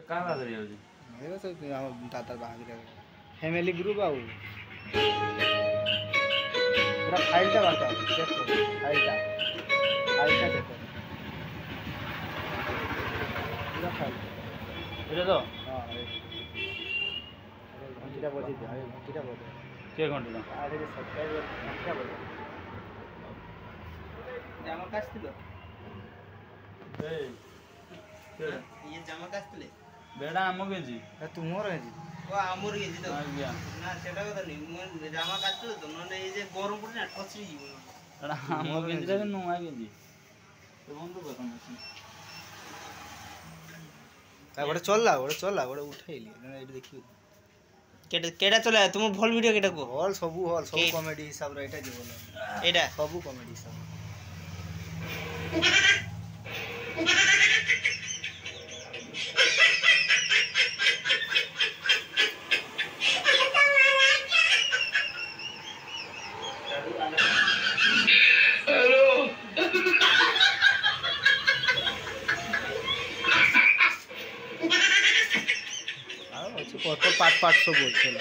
का बात है जी मेरे से हम दादा बाहर फैमिली ग्रुप आउ पूरा फाइलटा बाता चेक कर फाइलटा चेक कर पूरा फाइल এটা তো हां घंटीटा बजे दे घंटीटा बजे কে ঘন্টা আরে সাবস্ক্রাইবার ঘন্টা বजे জামা কাচছিল এই ये জামা কাচছিলে বেড়া আমো গেজি এটা তোমার গেজি ও আমর গেজি তো আজ্ঞা না সেটা কথা নেই মই জামা কাচছিল তো মানে এই যে গরম পড়ে না ঠসি জীব এড়া আমো গেজি রে নুয়া গেজি তো বন্ধু কথা আছে ওটা চললা ওটা উঠাইলি না এটা দেখি केटा चला तुम भल वीडियो केटा को हल सब कॉमेडी हिसाब रे एटा जीवन एटा सब कॉमेडी हिसाब हेलो আর হচ্ছে কত পাট পাট সব বলছিল